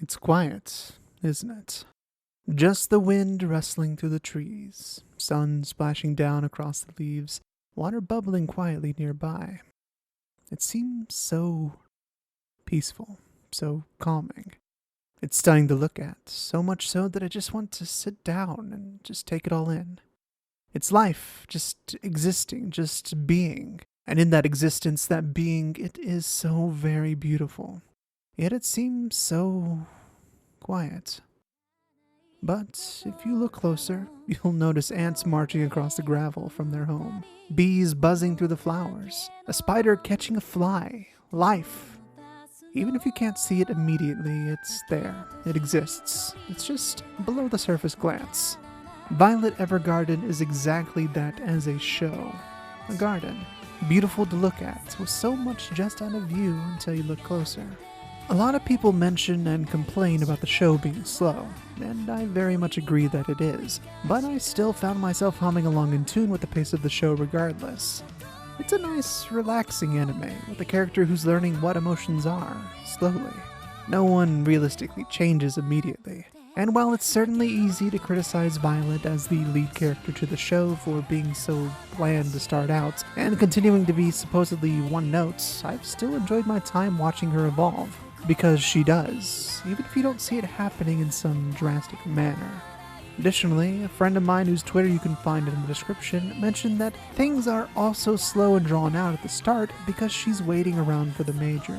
It's quiet, isn't it? Just the wind rustling through the trees, sun splashing down across the leaves, water bubbling quietly nearby. It seems so peaceful, so calming. It's stunning to look at, so much so that I just want to sit down and just take it all in. It's life, just existing, just being. And in that existence, that being, it is so very beautiful. Yet it seems so quiet. But if you look closer, you'll notice ants marching across the gravel from their home, bees buzzing through the flowers, a spider catching a fly, life. Even if you can't see it immediately, it's there. It exists. It's just below the surface glance. Violet Evergarden is exactly that as a show. A garden. Beautiful to look at, with so much just out of view until you look closer. A lot of people mention and complain about the show being slow, and I very much agree that it is, but I still found myself humming along in tune with the pace of the show regardless. It's a nice, relaxing anime, with a character who's learning what emotions are, slowly. No one realistically changes immediately, and while it's certainly easy to criticize Violet as the lead character to the show for being so bland to start out, and continuing to be supposedly one-note, I've still enjoyed my time watching her evolve. Because she does, even if you don't see it happening in some drastic manner. Additionally, a friend of mine whose Twitter you can find in the description mentioned that things are also slow and drawn out at the start because she's waiting around for the major.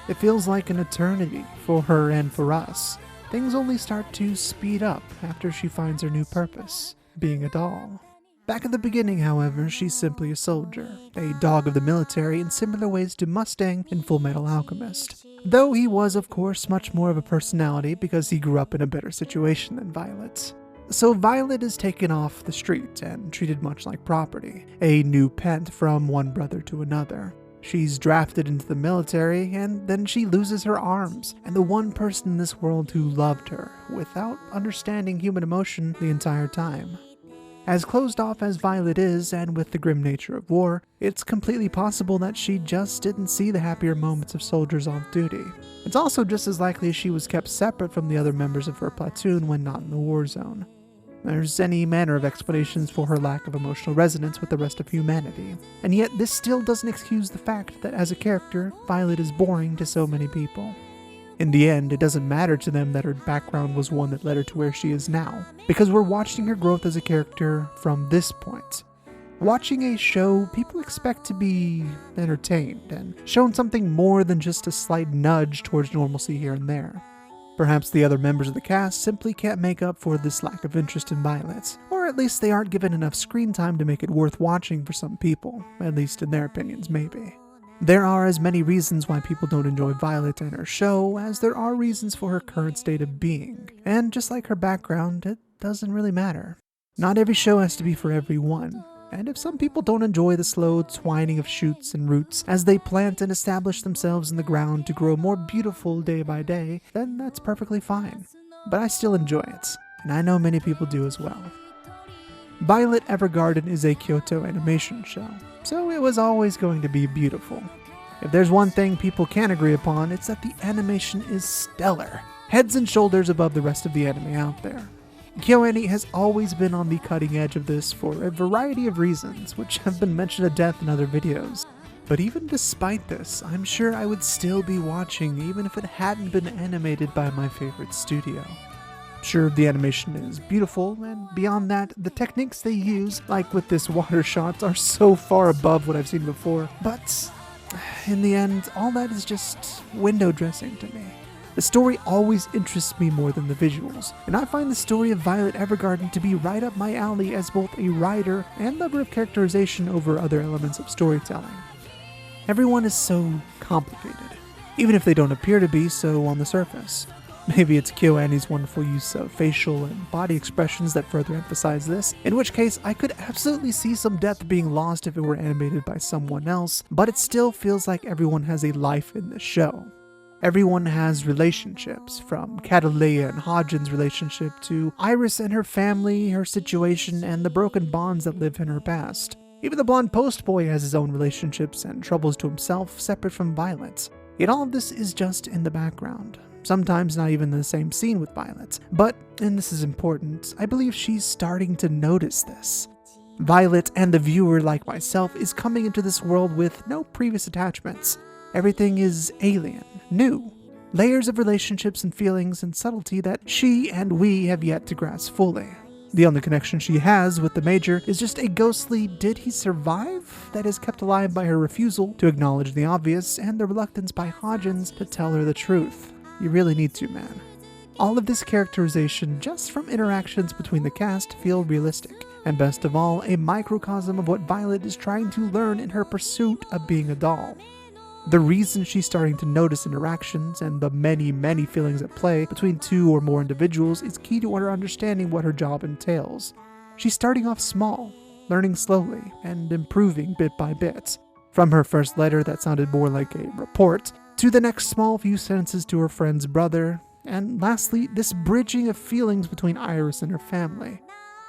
It feels like an eternity for her and for us. Things only start to speed up after she finds her new purpose, being a doll. Back at the beginning, however, she's simply a soldier, a dog of the military in similar ways to Mustang in Fullmetal Alchemist. Though he was, of course, much more of a personality because he grew up in a better situation than Violet. So Violet is taken off the street and treated much like property, a new pet from one brother to another. She's drafted into the military, and then she loses her arms, and the one person in this world who loved her, without understanding human emotion the entire time. As closed off as Violet is, and with the grim nature of war, it's completely possible that she just didn't see the happier moments of soldiers on duty. It's also just as likely she was kept separate from the other members of her platoon when not in the war zone. There's any manner of explanations for her lack of emotional resonance with the rest of humanity, and yet this still doesn't excuse the fact that as a character, Violet is boring to so many people. In the end, it doesn't matter to them that her background was one that led her to where she is now, because we're watching her growth as a character from this point. Watching a show, people expect to be entertained and shown something more than just a slight nudge towards normalcy here and there. Perhaps the other members of the cast simply can't make up for this lack of interest in Violet, or at least they aren't given enough screen time to make it worth watching for some people, at least in their opinions maybe. There are as many reasons why people don't enjoy Violet and her show as there are reasons for her current state of being, and just like her background, it doesn't really matter. Not every show has to be for everyone, and if some people don't enjoy the slow twining of shoots and roots as they plant and establish themselves in the ground to grow more beautiful day by day, then that's perfectly fine. But I still enjoy it, and I know many people do as well. Violet Evergarden is a Kyoto animation show, so it was always going to be beautiful. If there's one thing people can agree upon, it's that the animation is stellar, heads and shoulders above the rest of the anime out there. KyoAni has always been on the cutting edge of this for a variety of reasons, which have been mentioned to death in other videos. But even despite this, I'm sure I would still be watching even if it hadn't been animated by my favorite studio. Sure, the animation is beautiful, and beyond that, the techniques they use, like with this water shot, are so far above what I've seen before. But in the end, all that is just window dressing to me. The story always interests me more than the visuals, and I find the story of Violet Evergarden to be right up my alley as both a writer and lover of characterization over other elements of storytelling. Everyone is so complicated, even if they don't appear to be so on the surface. Maybe it's KyoAni's wonderful use of facial and body expressions that further emphasize this, in which case I could absolutely see some depth being lost if it were animated by someone else, but it still feels like everyone has a life in this show. Everyone has relationships, from Catalea and Hodgins' relationship to Iris and her family, her situation, and the broken bonds that live in her past. Even the blonde postboy has his own relationships and troubles to himself, separate from Violet. Yet all of this is just in the background. sometimes not even in the same scene with Violet. But, and this is important, I believe she's starting to notice this. Violet and the viewer, like myself, is coming into this world with no previous attachments. Everything is alien, new. Layers of relationships and feelings and subtlety that she and we have yet to grasp fully. The only connection she has with the Major is just a ghostly "did he survive?" that is kept alive by her refusal to acknowledge the obvious and the reluctance by Hodgins to tell her the truth. You really need to, man. All of this characterization just from interactions between the cast feel realistic, and best of all, a microcosm of what Violet is trying to learn in her pursuit of being a doll. The reason she's starting to notice interactions and the many feelings at play between two or more individuals is key to her understanding what her job entails. She's starting off small, learning slowly, and improving bit by bit. From her first letter that sounded more like a report, to the next small few sentences to her friend's brother, and lastly, this bridging of feelings between Iris and her family.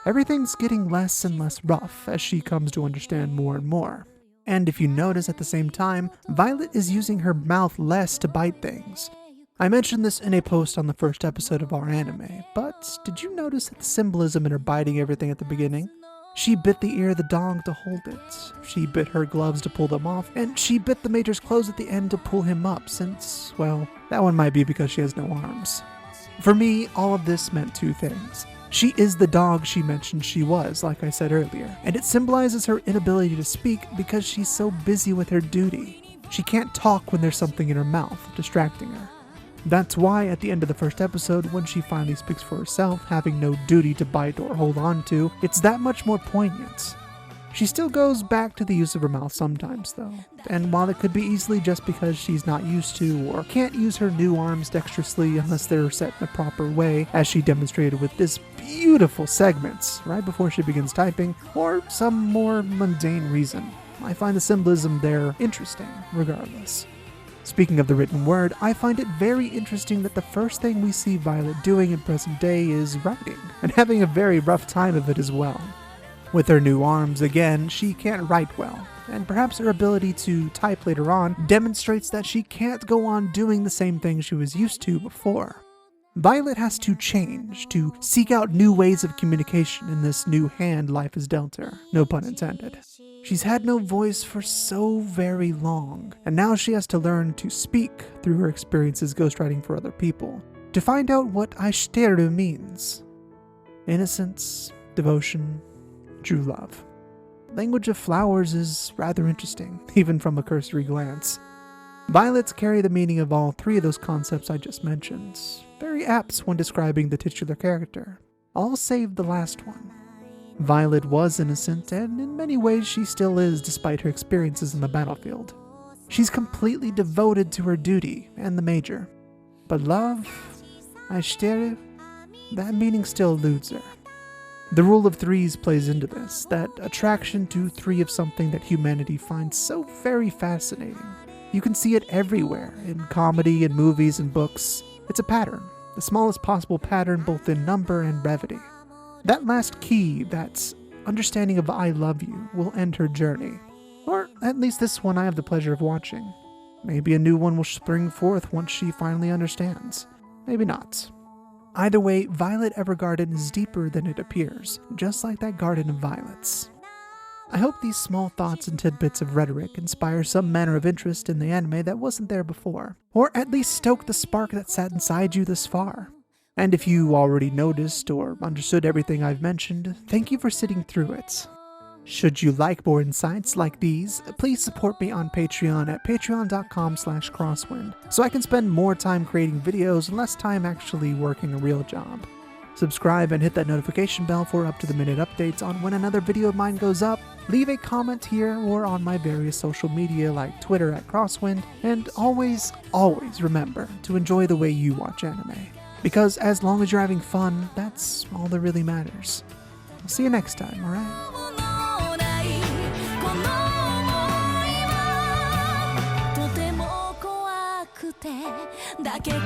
Everything's getting less and less rough as she comes to understand more and more. And if you notice at the same time, Violet is using her mouth less to bite things. I mentioned this in a post on the first episode of our anime, but did you notice that the symbolism in her biting everything at the beginning? She bit the ear of the dog to hold it, she bit her gloves to pull them off, and she bit the Major's clothes at the end to pull him up since, well, that one might be because she has no arms. For me, all of this meant two things. She is the dog she mentioned she was, like I said earlier, and it symbolizes her inability to speak because she's so busy with her duty. She can't talk when there's something in her mouth, distracting her. That's why at the end of the first episode, when she finally speaks for herself, having no duty to bite or hold on to, it's that much more poignant. She still goes back to the use of her mouth sometimes, though, and while it could be easily just because she's not used to or can't use her new arms dexterously unless they're set in a proper way, as she demonstrated with this beautiful segments right before she begins typing, or some more mundane reason, I find the symbolism there interesting, regardless. Speaking of the written word, I find it very interesting that the first thing we see Violet doing in present day is writing, and having a very rough time of it as well. With her new arms, again, she can't write well, and perhaps her ability to type later on demonstrates that she can't go on doing the same thing she was used to before. Violet has to change, to seek out new ways of communication in this new hand life has dealt her, no pun intended. She's had no voice for so very long, and now she has to learn to speak through her experiences ghostwriting for other people, to find out what aishiteru means. Innocence, devotion, true love. Language of flowers is rather interesting, even from a cursory glance. Violets carry the meaning of all three of those concepts I just mentioned, very apt when describing the titular character, all save the last one. Violet was innocent, and in many ways she still is despite her experiences in the battlefield. She's completely devoted to her duty and the Major. But love, aishiteru, that meaning still eludes her. The rule of threes plays into this, that attraction to three of something that humanity finds so very fascinating. You can see it everywhere, in comedy and movies and books. It's a pattern, the smallest possible pattern both in number and brevity. That last key, that understanding of I love you, will end her journey. Or at least this one I have the pleasure of watching. Maybe a new one will spring forth once she finally understands. Maybe not. Either way, Violet Evergarden is deeper than it appears, just like that garden of violets. I hope these small thoughts and tidbits of rhetoric inspire some manner of interest in the anime that wasn't there before, or at least stoke the spark that sat inside you this far. And if you already noticed or understood everything I've mentioned, thank you for sitting through it. Should you like more insights like these, please support me on Patreon at patreon.com/crosswind, so I can spend more time creating videos and less time actually working a real job. Subscribe and hit that notification bell for up-to-the-minute updates on when another video of mine goes up. Leave a comment here or on my various social media like Twitter at Crosswind, and always remember to enjoy the way you watch anime. Because as long as you're having fun, that's all that really matters. I'll see you next time, alright? だけど